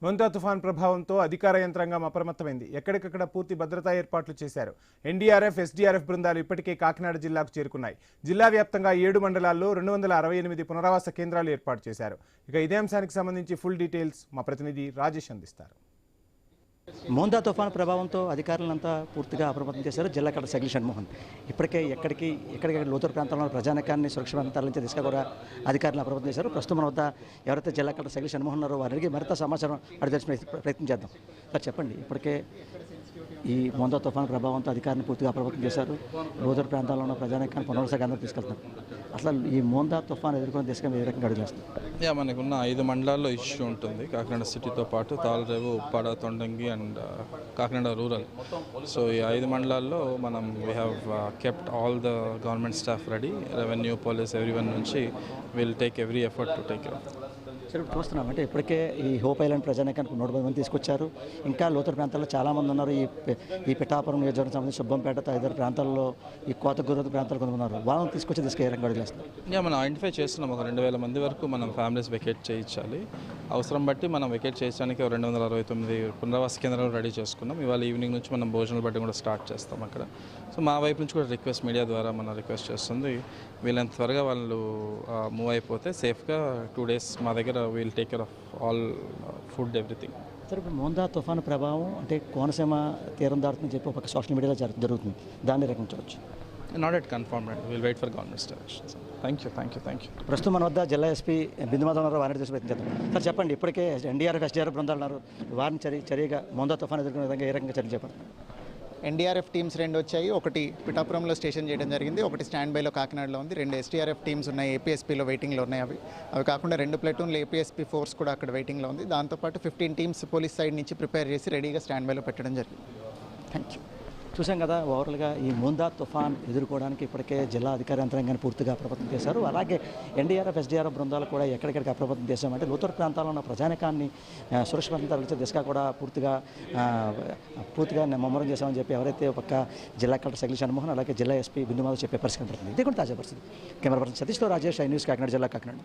మొంతా తుఫాన్ ప్రభావంతో అధికార యంత్రాంగం అప్రమత్తమైంది. ఎక్కడికక్కడ పూర్తి భద్రతా ఏర్పాట్లు చేశారు. ఎన్డీఆర్ఎఫ్, ఎస్డీఆర్ఎఫ్ బృందాలు ఇప్పటికే కాకినాడ జిల్లాకు చేరుకున్నాయి. జిల్లా వ్యాప్తంగా 7 మండలాల్లో 268 పునరావాస కేంద్రాలు ఏర్పాటు చేశారు. ఇక ఇదే అంశానికి సంబంధించి ఫుల్ డీటెయిల్స్ మా ప్రతినిధి రాజేష్ అందిస్తారు. మోందా తుఫాను ప్రభావంతో అధికారులంతా పూర్తిగా అప్రమత్తం చేశారు. జిల్లా కలెక్టర్ సగిలి షణ్మోహన్ ఇప్పటికే ఎక్కడికక్కడ లోతట్టు ప్రాంతాల్లో ప్రజానికాన్ని సురక్షితంగా తరలించే దిశగా కూడా అధికారులు అప్రమత్తం చేశారు. ప్రస్తుతం మన వద్ద ఎవరైతే జిల్లా కలెక్టర్ సగిలి షణ్మోహన్ ఉన్నారో వారికి మరింత సమాచారం అడిగి తెలుసుకునే ప్రయత్నం చేద్దాం. సార్ చెప్పండి, ఇప్పటికే ఈ మోందా తుఫాను ప్రభావంతో అధికారులను పూర్తిగా అప్రమత్తం చేశారు. లోతట్టు ప్రాంతాల్లో ఉన్న ప్రజానికాన్ని పునరావాస కేంద్రం తీసుకెళ్తున్నారు. అసలు ఈ మోందా తుఫాను ఎదుర్కొనే దిశగా ఏ రకంగా అడుగులేస్తారు? మనకున్న 5 మండలాల్లో ఇష్యూ ఉంటుంది. కాకినాడ సిటీతో పాటు Thallarevu, Uppada, Thondangi and Kakinada rural. So ఈ 5 మండలాల్లో మనం we have kept all the government staff ready. Revenue, police, everyone నుంచి will take every effort to take care. సరే, ఇప్పుడు చూస్తున్నాం అంటే ఇప్పటికే ఈ హోప్ ఐలాండ్ ప్రజానికానికి 110 మంది తీసుకొచ్చారు. ఇంకా లోతట్టు ప్రాంతాల్లో చాలామంది ఉన్నారు. ఈ పిఠాపురం నియోజకవర్గం సంబంధించి సుబ్బంపేట తదితర ప్రాంతాల్లో, ఈ కోతగూరు ప్రాంతాలు కొంతమంది ఉన్నారు. వాళ్ళని తీసుకొచ్చి తీసుకెళ్ళి అడుగులేస్తారు. మనం ఐడెంటిఫై చేస్తున్నాం. ఒక 2000 మంది వరకు మనం ఫ్యామిలీస్ వెకేట్ చేయించాలి. అవసరం బట్టి మనం వెకేట్ చేయడానికి 269 పునరావాస కేంద్రాలు రెడీ చేసుకున్నాం. ఇవాళ ఈవినింగ్ నుంచి మనం భోజనాలు బట్టి కూడా స్టార్ట్ చేస్తాం అక్కడ. సో మా వైపు నుంచి కూడా రిక్వెస్ట్, మీడియా ద్వారా మనం రిక్వెస్ట్ చేస్తుంది, వీళ్ళంత త్వరగా వాళ్ళు మూవ్ అయిపోతే సేఫ్గా 2 days మా దగ్గర we'll take care of all food, everything. సరే, ఇప్పుడు మోందా తుఫాను ప్రభావం అంటే కోనసీమ తీరం దాటుతుందని చెప్పి ఒక సోషల్ మీడియాలో జరుగుతుంది. దాన్ని రక్షించవచ్చు. Not yet confirmed. Will wait for government directions. Thank you. ప్రస్తుతం మన వద్ద జిల్లా ఎస్పీ బిందుమాధవ్ ఉన్నారు. వారిని చూసి ప్రయత్నం చేద్దాం. సార్ చెప్పండి, ఇప్పటికే ఎన్డీఆర్ఎఫ్, ఎస్డీఆర్ఎఫ్ బృందాలు ఉన్నారు. వారిని చర్యగా మోందా తుఫాను ఎదుర్కొనే విధంగా ఏ రకంగా చర్య చెప్పండి? ఎన్డీఆర్ఎఫ్ టీమ్స్ 2 వచ్చాయి. ఒకటి పిఠాపురంలో స్టేషన్ చేయడం జరిగింది, ఒకటి స్టాండ్ బైలో కాకినాడలో ఉంది. 2 ఎస్డీఆర్ఎఫ్ టీమ్స్ ఉన్నాయి, ఏపీఎస్పీలో వెయిటింగ్లో ఉన్నాయి. అవి కాకుండా 2 ప్లాటూన్లు ఏపీఎస్పీ ఫోర్స్ కూడా అక్కడ వెయిటింగ్లో ఉంది. దాంతోపాటు 15 టీమ్స్ పోలీస్ సైడ్ నుంచి ప్రిపేర్ చేసి రెడీగా స్టాండ్ బైలో పెట్టడం జరిగింది. Thank you. చూసాం కదా, ఓవరాల్గా ఈ మోందా తుఫాన్ ఎదుర్కోవడానికి ఇప్పటికే జిల్లా అధికార యంత్రాంగాన్ని పూర్తిగా అప్రమత్తం చేశారు. అలాగే ఎన్డీఆర్ఎఫ్, ఎస్డీఆర్ఎఫ్ బృందాలు కూడా ఎక్కడికక్కడ అప్రమత్తం చేశామంటే లోతట్టు ప్రాంతాల్లో ఉన్న ప్రజానికాన్ని సురక్షితంగా తరలించే దిశగా కూడా పూర్తిగా ముమ్మరం చేశామని చెప్పి ఎవరైతే ఒక జిల్లా కలెక్టర్ సగిలి షణ్మోహన్ అలాగే జిల్లా ఎస్పీ బిందుమాధవ్ చెప్పే పరిస్థితి పడుతుంది. ఇది కూడా తాజా పరిస్థితి. కెమెరా పర్సన్ సతీష్తో రాజేష్, ఐ న్యూస్, కాకినాడ జిల్లా, కాకినాడ.